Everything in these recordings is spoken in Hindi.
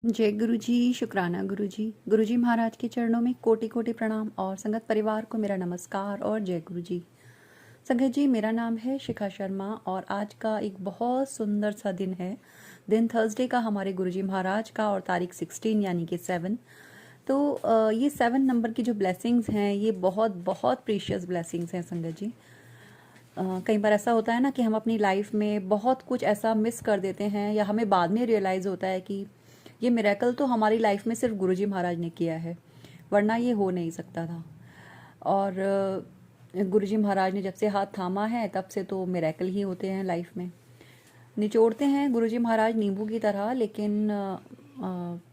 जय गुरु जी, शुक्राना गुरु जी। गुरु जी महाराज के चरणों में कोटि कोटि प्रणाम और संगत परिवार को मेरा नमस्कार और जय गुरु जी। संगत जी, मेरा नाम है शिखा शर्मा और आज का एक बहुत सुंदर सा दिन है। दिन थर्सडे का हमारे गुरु जी महाराज का और तारीख 16 यानी कि 7। तो ये 7 नंबर की जो ब्लेसिंग्स हैं ये बहुत बहुत प्रीशियस ब्लेसिंग्स हैं संगत जी। कई बार ऐसा होता है ना कि हम अपनी लाइफ में बहुत कुछ ऐसा मिस कर देते हैं या हमें बाद में रियलाइज़ होता है कि ये मिरेकल तो हमारी लाइफ में सिर्फ गुरुजी महाराज ने किया है, वरना ये हो नहीं सकता था। और गुरुजी महाराज ने जब से हाथ थामा है तब से तो मिरेकल ही होते हैं लाइफ में। निचोड़ते हैं गुरुजी महाराज नींबू की तरह, लेकिन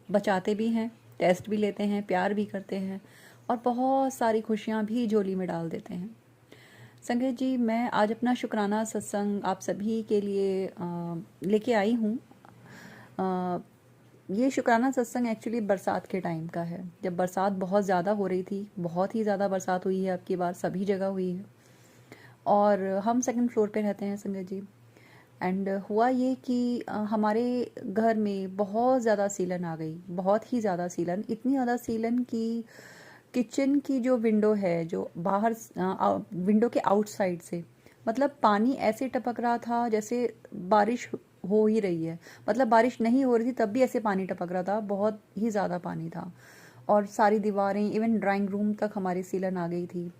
बचाते भी हैं, टेस्ट भी लेते हैं, प्यार भी करते हैं और बहुत सारी खुशियाँ भी झोली में डाल देते हैं। संगत जी, मैं आज अपना शुक्राना सत्संग आप सभी के लिए लेके आई हूँ। ये शुक्राना सत्संग एक्चुअली बरसात के टाइम का है, जब बरसात बहुत ज़्यादा हो रही थी। बहुत ही ज़्यादा बरसात हुई है अब की बार, सभी जगह हुई है। और हम सेकंड फ्लोर पे रहते हैं संगत जी। एंड हुआ ये कि हमारे घर में बहुत ज़्यादा सीलन आ गई, बहुत ही ज़्यादा सीलन, इतनी ज़्यादा सीलन कि किचन की जो विंडो है, जो बाहर विंडो के आउटसाइड से, मतलब पानी ऐसे टपक रहा था जैसे बारिश हो ही रही है। मतलब बारिश नहीं हो रही थी तब भी ऐसे पानी टपक रहा था, बहुत ही ज़्यादा पानी था। और सारी दीवारें, इवन ड्राइंग रूम तक हमारी सीलन आ गई थी।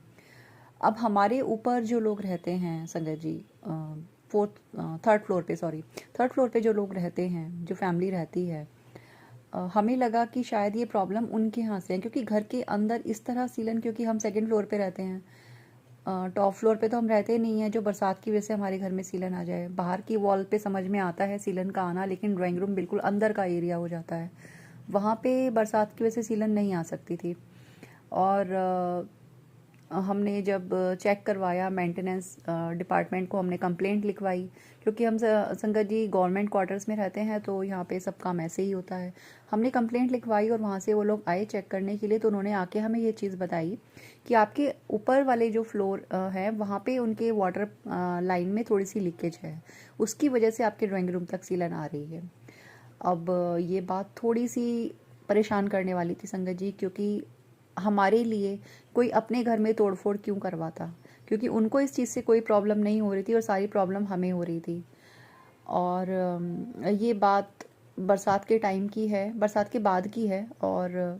अब हमारे ऊपर जो लोग रहते हैं संगत जी, थर्ड फ्लोर पे, सॉरी, थर्ड फ्लोर पे जो लोग रहते हैं, जो फैमिली रहती है, हमें लगा कि शायद ये प्रॉब्लम उनके यहाँ से है, क्योंकि घर के अंदर इस तरह सीलन, क्योंकि हम सेकंड फ्लोर पे रहते हैं, टॉप फ्लोर पे तो हम रहते ही नहीं है जो बरसात की वजह से हमारे घर में सीलन आ जाए। बाहर की वॉल पे समझ में आता है सीलन का आना, लेकिन ड्राइंग रूम बिल्कुल अंदर का एरिया हो जाता है, वहाँ पे बरसात की वजह से सीलन नहीं आ सकती थी। और हमने जब चेक करवाया, मेंटेनेंस डिपार्टमेंट को हमने कंप्लेंट लिखवाई, क्योंकि हम संगत जी गवर्नमेंट क्वार्टर्स में रहते हैं तो यहाँ पे सब काम ऐसे ही होता है। हमने कंप्लेंट लिखवाई और वहाँ से वो लोग आए चेक करने के लिए, तो उन्होंने आके हमें ये चीज़ बताई कि आपके ऊपर वाले जो फ्लोर है वहाँ पे उनके वाटर लाइन में थोड़ी सी लीकेज है, उसकी वजह से आपके ड्राइंग रूम तक सीलन आ रही है। अब ये बात थोड़ी सी परेशान करने वाली थी संगत जी, क्योंकि हमारे लिए कोई अपने घर में तोड़फोड़ क्यों करवाता, क्योंकि उनको इस चीज़ से कोई प्रॉब्लम नहीं हो रही थी और सारी प्रॉब्लम हमें हो रही थी। और ये बात बरसात के टाइम की है, बरसात के बाद की है। और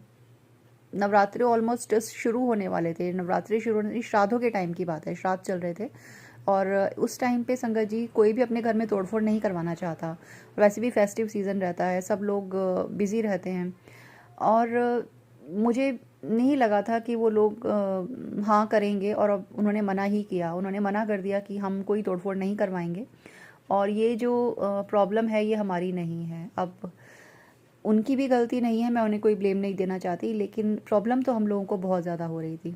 नवरात्रि ऑलमोस्ट शुरू होने वाले थे, नवरात्रि शुरू होने, श्राद्धों के टाइम की बात है, श्राद्ध चल रहे थे। और उस टाइम पे संगत जी कोई भी अपने घर में तोड़फोड़ नहीं करवाना चाहता। वैसे भी फेस्टिव सीज़न रहता है, सब लोग बिज़ी रहते हैं। और मुझे नहीं लगा था कि वो लोग हाँ करेंगे, और अब उन्होंने मना ही किया, उन्होंने मना कर दिया कि हम कोई तोड़फोड़ नहीं करवाएंगे और ये जो प्रॉब्लम है ये हमारी नहीं है। अब उनकी भी गलती नहीं है, मैं उन्हें कोई ब्लेम नहीं देना चाहती, लेकिन प्रॉब्लम तो हम लोगों को बहुत ज़्यादा हो रही थी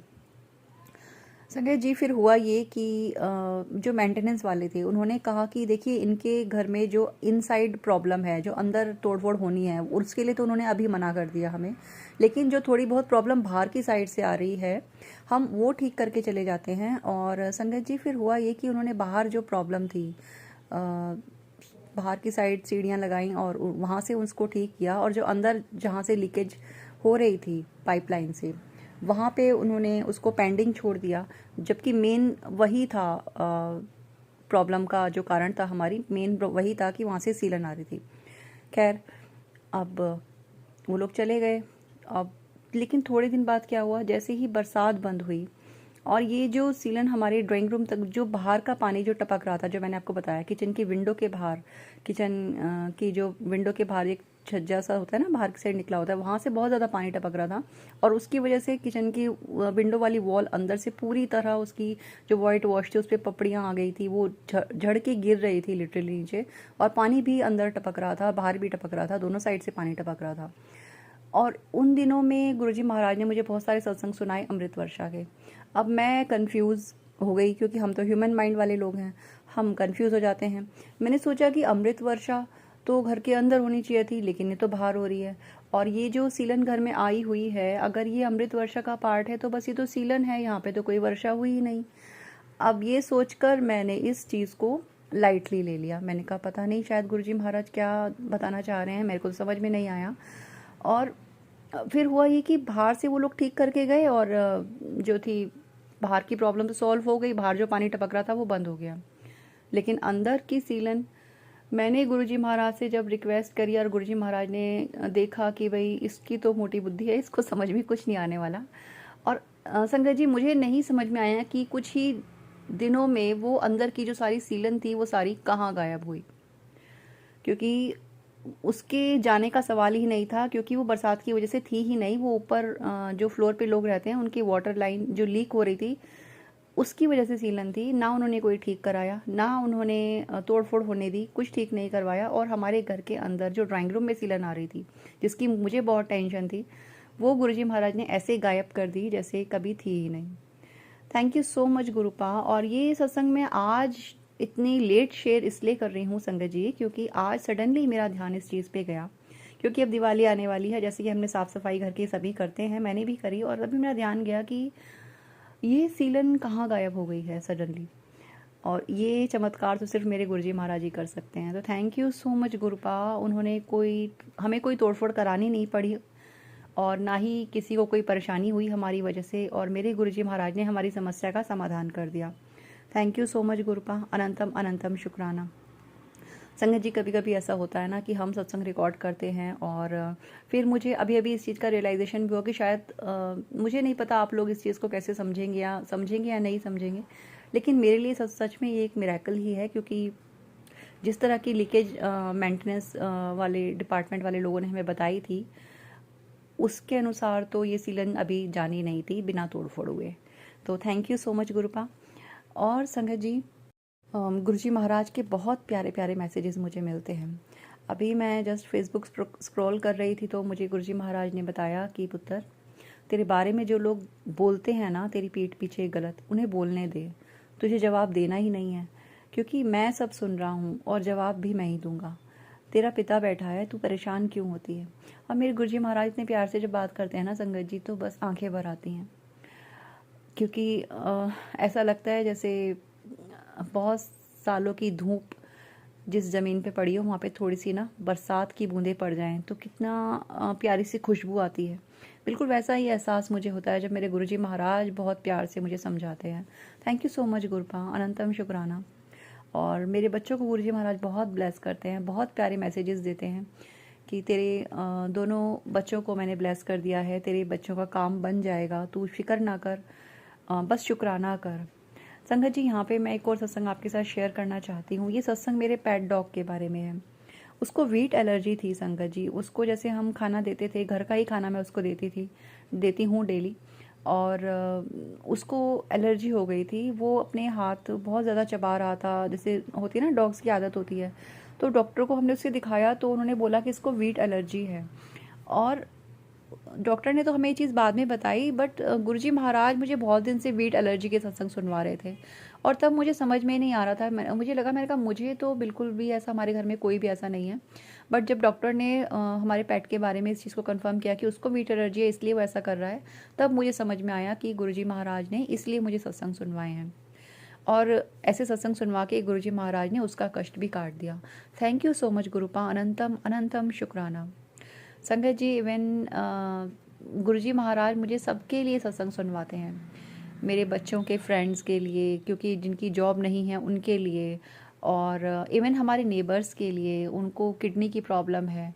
संजय जी। फिर हुआ ये कि जो मेंटेनेंस वाले थे उन्होंने कहा कि देखिए इनके घर में जो इनसाइड प्रॉब्लम है, जो अंदर तोड़फोड़ होनी है, उसके लिए तो उन्होंने अभी मना कर दिया हमें, लेकिन जो थोड़ी बहुत प्रॉब्लम बाहर की साइड से आ रही है हम वो ठीक करके चले जाते हैं। और संगत जी फिर हुआ ये कि उन्होंने बाहर जो प्रॉब्लम थी, बाहर की साइड सीढ़ियाँ लगाई और वहाँ से उसको ठीक किया, और जो अंदर जहाँ से लीकेज हो रही थी पाइपलाइन से, वहाँ पे उन्होंने उसको पेंडिंग छोड़ दिया, जबकि मेन वही था, प्रॉब्लम का जो कारण था, हमारी मेन वही था कि वहाँ से सीलन आ रही थी। खैर, अब वो लोग चले गए। अब लेकिन थोड़े दिन बाद क्या हुआ, जैसे ही बरसात बंद हुई और ये जो सीलन हमारे ड्राइंग रूम तक, जो बाहर का पानी जो टपक रहा था, जो मैंने आपको बताया किचन की विंडो के बाहर, किचन की जो विंडो के बाहर एक छज्जा सा होता है ना, बाहर की साइड निकला होता है, वहाँ से बहुत ज़्यादा पानी टपक रहा था। और उसकी वजह से किचन की विंडो वाली वॉल अंदर से पूरी तरह, उसकी जो वाइट वॉश थी उस पर पपड़ियाँ आ गई थी, वो झड़ के गिर रही थी लिटरली नीचे, और पानी भी अंदर टपक रहा था, बाहर भी टपक रहा था, दोनों साइड से पानी टपक रहा था। और उन दिनों में गुरुजी महाराज ने मुझे बहुत सारे सत्संग सुनाए अमृत वर्षा के। अब मैं कंफ्यूज हो गई, क्योंकि हम तो ह्यूमन माइंड वाले लोग हैं, हम कंफ्यूज हो जाते हैं। मैंने सोचा कि अमृत वर्षा तो घर के अंदर होनी चाहिए थी, लेकिन ये तो बाहर हो रही है। और ये जो सीलन घर में आई हुई है, अगर ये अमृत वर्षा का पार्ट है तो बस ये तो सीलन है, यहाँ पे तो कोई वर्षा हुई ही नहीं। अब ये सोचकर मैंने इस चीज़ को लाइटली ले लिया। मैंने कहा पता नहीं शायद गुरुजी महाराज क्या बताना चाह रहे हैं, मेरे को तो समझ में नहीं आया। और फिर हुआ ये कि बाहर से वो लोग ठीक करके गए और जो थी बाहर की प्रॉब्लम तो सॉल्व हो गई, बाहर जो पानी टपक रहा था वो बंद हो गया। लेकिन अंदर की सीलन मैंने गुरुजी महाराज से जब रिक्वेस्ट करी और गुरुजी महाराज ने देखा कि भाई इसकी तो मोटी बुद्धि है, इसको समझ में कुछ नहीं आने वाला। और संगत जी मुझे नहीं समझ में आया कि कुछ ही दिनों में वो अंदर की जो सारी सीलन थी वो सारी कहाँ गायब हुई, क्योंकि उसके जाने का सवाल ही नहीं था, क्योंकि वो बरसात की वजह से थी ही नहीं। वो ऊपर जो फ्लोर पे लोग रहते हैं उनकी वाटर लाइन जो लीक हो रही थी उसकी वजह से सीलन थी। ना उन्होंने कोई ठीक कराया, ना उन्होंने तोड़ फोड़ होने दी, कुछ ठीक नहीं करवाया। और हमारे घर के अंदर जो ड्राइंग रूम में सीलन आ रही थी जिसकी मुझे बहुत टेंशन थी, वो गुरुजी महाराज ने ऐसे गायब कर दी जैसे कभी थी ही नहीं। Thank you so much गुरुपा। और ये सत्संग में आज इतनी लेट शेयर इसलिए कर रही हूँ संगत जी, क्योंकि आज सडनली मेरा ध्यान इस चीज़ पे गया, क्योंकि अब दिवाली आने वाली है। जैसे कि हमने साफ़ सफाई घर की सभी करते हैं, मैंने भी करी, और अभी मेरा ध्यान गया कि ये सीलन कहाँ गायब हो गई है सडनली। और ये चमत्कार तो सिर्फ मेरे गुरुजी महाराज ही कर सकते हैं। तो थैंक यू सो मच गुरुपा। उन्होंने हमें कोई तोड़फोड़ करानी नहीं पड़ी और ना ही किसी को कोई परेशानी हुई हमारी वजह से, और मेरे गुरुजी महाराज ने हमारी समस्या का समाधान कर दिया। Thank you so much गुरुपा। अनंतम अनंतम शुक्राना। संगत जी कभी कभी ऐसा होता है ना कि हम सत्संग रिकॉर्ड करते हैं और फिर मुझे अभी अभी इस चीज़ का रियलाइजेशन भी हुआ कि शायद मुझे नहीं पता आप लोग इस चीज़ को कैसे समझेंगे या नहीं समझेंगे, लेकिन मेरे लिए सच में ये एक मिरेकल ही है, क्योंकि जिस तरह की लीकेज मेंटेनेंस वाले डिपार्टमेंट वाले लोगों ने हमें बताई थी उसके अनुसार तो ये सीलन अभी जानी नहीं थी बिना तोड़फोड़ हुए। तो थैंक यू सो मच गुरुपा। और संगत जी गुरुजी महाराज के बहुत प्यारे प्यारे मैसेजेस मुझे मिलते हैं। अभी मैं जस्ट फेसबुक स्क्रॉल कर रही थी तो मुझे गुरुजी महाराज ने बताया कि पुत्र, तेरे बारे में जो लोग बोलते हैं ना तेरी पीठ पीछे गलत, उन्हें बोलने दे, तुझे जवाब देना ही नहीं है, क्योंकि मैं सब सुन रहा हूँ और जवाब भी मैं ही दूंगा। तेरा पिता बैठा है, तू परेशान क्यों होती है। और मेरे गुरुजी महाराज इतने प्यार से जब बात करते हैं ना संगत जी, तो बस आंखें भर आती हैं, क्योंकि ऐसा लगता है जैसे बहुत सालों की धूप जिस ज़मीन पे पड़ी हो वहाँ पे थोड़ी सी ना बरसात की बूंदें पड़ जाएं तो कितना प्यारी सी खुशबू आती है। बिल्कुल वैसा ही एहसास मुझे होता है जब मेरे गुरुजी महाराज बहुत प्यार से मुझे समझाते हैं। थैंक यू सो मच गुरुपा, अनंतम शुक्राना। और मेरे बच्चों को गुरुजी महाराज बहुत ब्लेस करते हैं, बहुत प्यारे मैसेजेस देते हैं कि तेरे दोनों बच्चों को मैंने ब्लेस कर दिया है, तेरे बच्चों का काम बन जाएगा, तू फिक्र ना कर, बस शुक्राना कर। संगत जी यहाँ पे मैं एक और सत्संग आपके साथ शेयर करना चाहती हूँ। ये सत्संग मेरे पेट डॉग के बारे में है। उसको वीट एलर्जी थी संगत जी। उसको जैसे हम खाना देते थे, घर का ही खाना मैं उसको देती हूँ डेली, और उसको एलर्जी हो गई थी। वो अपने हाथ बहुत ज़्यादा चबा रहा था, जैसे होती है ना डॉग्स की आदत होती है। तो डॉक्टर को हमने उससे दिखाया तो उन्होंने बोला कि इसको वीट एलर्जी है। और डॉक्टर ने तो हमें ये चीज़ बाद में बताई, बट गुरुजी महाराज मुझे बहुत दिन से वीट एलर्जी के सत्संग सुनवा रहे थे, और तब मुझे समझ में नहीं आ रहा था। मुझे लगा, मैंने कहा मुझे तो बिल्कुल भी ऐसा, हमारे घर में कोई भी ऐसा नहीं है। बट जब डॉक्टर ने हमारे पेट के बारे में इस चीज़ को कंफर्म किया कि उसको वीट एलर्जी है इसलिए वो ऐसा कर रहा है, तब मुझे समझ में आया कि गुरुजी महाराज ने इसलिए मुझे सत्संग सुनवाए हैं। और ऐसे सत्संग सुनवा के गुरुजी महाराज ने उसका कष्ट भी काट दिया। थैंक यू सो मच गुरुपा, अनंतम अनंतम शुक्राना। संगत जी इवन गुरुजी महाराज मुझे सबके लिए सत्संग सुनवाते हैं, मेरे बच्चों के फ्रेंड्स के लिए, क्योंकि जिनकी जॉब नहीं है उनके लिए, और इवन हमारे नेबर्स के लिए, उनको किडनी की प्रॉब्लम है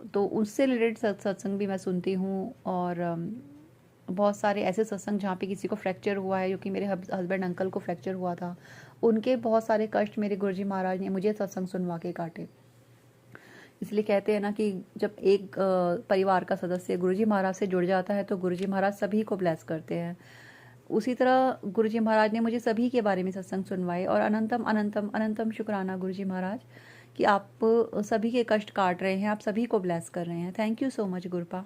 तो उससे रिलेटेड सत्संग भी मैं सुनती हूँ। और बहुत सारे ऐसे सत्संग जहाँ पे किसी को फ्रैक्चर हुआ है, क्योंकि मेरे हस्बैंड अंकल को फ्रैक्चर हुआ था, उनके बहुत सारे कष्ट मेरे गुरुजी महाराज ने मुझे सत्संग सुनवा के काटे। इसलिए कहते हैं ना कि जब एक परिवार का सदस्य गुरुजी महाराज से जुड़ जाता है तो गुरुजी महाराज सभी को ब्लेस करते हैं। उसी तरह गुरुजी महाराज ने मुझे सभी के बारे में सत्संग सुनवाए, और अनंतम अनंतम अनंतम शुक्राना गुरुजी महाराज कि आप सभी के कष्ट काट रहे हैं, आप सभी को ब्लेस कर रहे हैं। Thank you so much गुरुपा।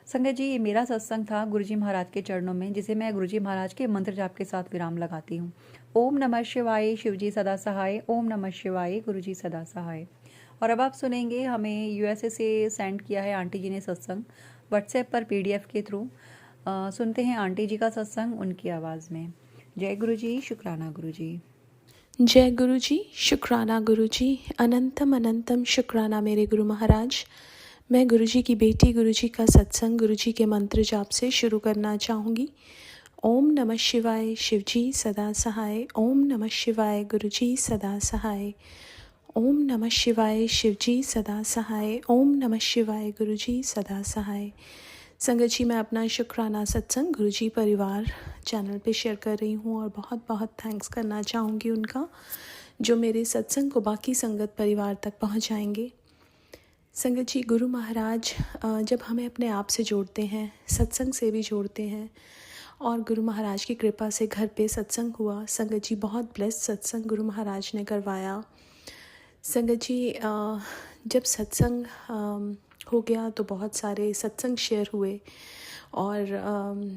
संगत जी ये मेरा सत्संग था गुरुजी महाराज के चरणों में, जिसे मैं गुरुजी महाराज के मंत्र जाप के साथ विराम लगाती हूँ। ओम नमः शिवाय, शिवजी सदा सहाय। ओम नमः शिवाय, गुरुजी सदा सहाय। और अब आप सुनेंगे, हमें यूएसए से सेंड किया है आंटी जी ने सत्संग व्हाट्सएप पर पीडीएफ के थ्रू। सुनते हैं आंटी जी का सत्संग उनकी आवाज़ में। जय गुरु जी, शुक्राना गुरु जी। जय गुरु जी, शुक्राना गुरु जी, अनंतम अनंतम शुक्राना मेरे गुरु महाराज। मैं गुरु जी की बेटी गुरु जी का सत्संग गुरु जी के मंत्र जाप से शुरू करना चाहूँगी। ओम नमः शिवाय, शिव जी सदा सहाय। ओम नमः शिवाय, गुरु जी सदा सहाय। ओम नमः शिवाय, शिव जी सदा सहाय। ओम नमः शिवाय, गुरु जी सदा सहाय। संगत जी, मैं अपना शुक्राना सत्संग गुरु जी परिवार चैनल पे शेयर कर रही हूँ और बहुत बहुत थैंक्स करना चाहूँगी उनका, जो मेरे सत्संग को बाकी संगत परिवार तक पहुँचाएंगे। संगत जी, गुरु महाराज जब हमें अपने आप से जोड़ते हैं, सत्संग से भी जोड़ते हैं, और गुरु महाराज की कृपा से घर पे सत्संग हुआ। संगत जी, बहुत ब्लेस्ड सत्संग गुरु महाराज ने करवाया। संगत जी, जब सत्संग हो गया तो बहुत सारे सत्संग शेयर हुए, और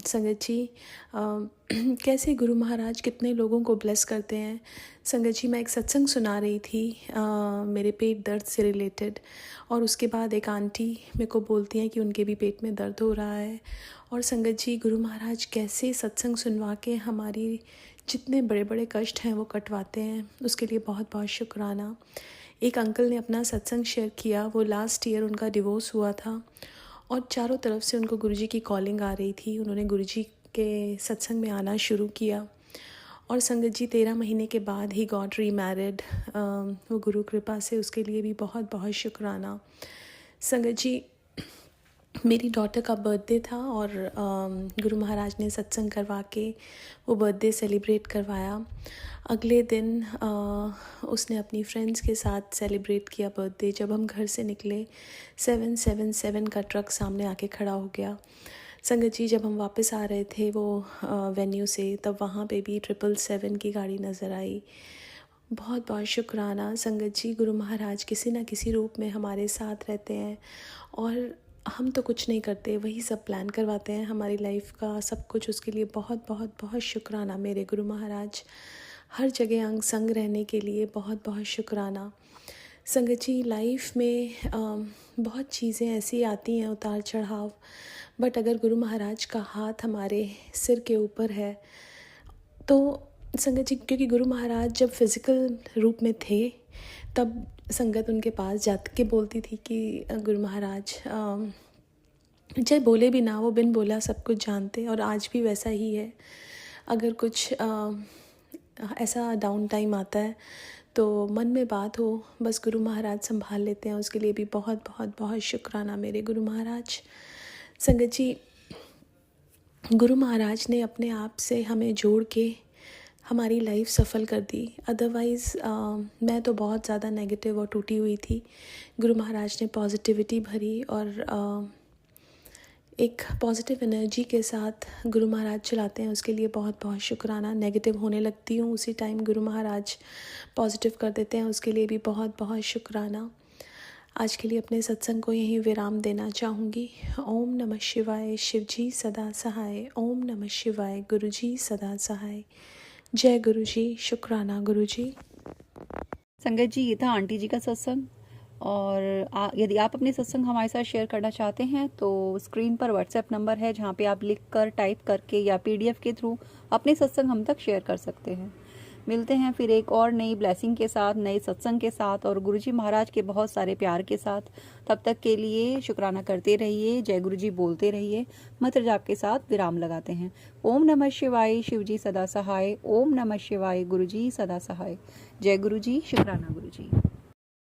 संगत जी कैसे गुरु महाराज कितने लोगों को ब्लेस करते हैं। संगत जी, मैं एक सत्संग सुना रही थी मेरे पेट दर्द से रिलेटेड, और उसके बाद एक आंटी मेरे को बोलती हैं कि उनके भी पेट में दर्द हो रहा है। और संगत जी, गुरु महाराज कैसे सत्संग सुनवा के हमारी जितने बड़े बड़े कष्ट हैं वो कटवाते हैं, उसके लिए बहुत बहुत शुक्राना। एक अंकल ने अपना सत्संग शेयर किया, वो लास्ट ईयर उनका डिवोर्स हुआ था और चारों तरफ से उनको गुरुजी की कॉलिंग आ रही थी। उन्होंने गुरुजी के सत्संग में आना शुरू किया, और संगत जी 13 महीने के बाद ही गॉट रीमैरिड, वो गुरु कृपा से, उसके लिए भी बहुत बहुत शुक्राना। संगत जी, मेरी डॉटर का बर्थडे था और गुरु महाराज ने सत्संग करवा के वो बर्थडे सेलिब्रेट करवाया। अगले दिन उसने अपनी फ्रेंड्स के साथ सेलिब्रेट किया बर्थडे। जब हम घर से निकले, 777 का ट्रक सामने आके खड़ा हो गया। संगत जी, जब हम वापस आ रहे थे वो वेन्यू से, तब वहाँ पे भी 777 की गाड़ी नज़र आई। बहुत बहुत शुक्राना संगत जी, गुरु महाराज किसी न किसी रूप में हमारे साथ रहते हैं, और हम तो कुछ नहीं करते, वही सब प्लान करवाते हैं हमारी लाइफ का सब कुछ। उसके लिए बहुत बहुत बहुत शुक्राना मेरे गुरु महाराज। हर जगह अंग संग रहने के लिए बहुत बहुत शुक्राना। संगत जी, लाइफ में बहुत चीज़ें ऐसी आती हैं, उतार चढ़ाव, बट अगर गुरु महाराज का हाथ हमारे सिर के ऊपर है तो संगत जी, क्योंकि गुरु महाराज जब फिज़िकल रूप में थे तब संगत उनके पास जाके के बोलती थी कि गुरु महाराज चाहे बोले भी ना, वो बिन बोला सब कुछ जानते, और आज भी वैसा ही है। अगर कुछ ऐसा डाउन टाइम आता है तो मन में बात हो, बस गुरु महाराज संभाल लेते हैं। उसके लिए भी बहुत बहुत बहुत शुक्राना मेरे गुरु महाराज। संगत जी, गुरु महाराज ने अपने आप से हमें जोड़ के हमारी लाइफ सफल कर दी। अदरवाइज़ मैं तो बहुत ज़्यादा नेगेटिव और टूटी हुई थी। गुरु महाराज ने पॉजिटिविटी भरी, और एक पॉजिटिव एनर्जी के साथ गुरु महाराज चलाते हैं, उसके लिए बहुत बहुत शुक्राना। नेगेटिव होने लगती हूँ उसी टाइम गुरु महाराज पॉजिटिव कर देते हैं, उसके लिए भी बहुत बहुत शुक्राना। आज के लिए अपने सत्संग को यहीं विराम देना चाहूँगी। ओम नमः शिवाय, शिव जी सदा सहाय। ओम नमः शिवाय, गुरु जी सदा सहाय। जय गुरु जी, शुक्राना गुरु जी। संगत जी, ये था आंटी जी का सत्संग, और यदि आप अपने सत्संग हमारे साथ शेयर करना चाहते हैं तो स्क्रीन पर व्हाट्सएप नंबर है, जहाँ पे आप लिख कर, टाइप करके या PDF के थ्रू अपने सत्संग हम तक शेयर कर सकते हैं। मिलते हैं फिर एक और नई ब्लेसिंग के साथ, नए सत्संग के साथ, और गुरुजी महाराज के बहुत सारे प्यार के साथ। तब तक के लिए शुक्राना करते रहिए, जय गुरु जी बोलते रहिए। मंत्र जाप के साथ विराम लगाते हैं। ओम नमः शिवाय, शिव जी सदा सहाय। ओम नमः शिवाय, गुरु जी सदा सहाय। जय गुरु जी, शुक्राना गुरु जी।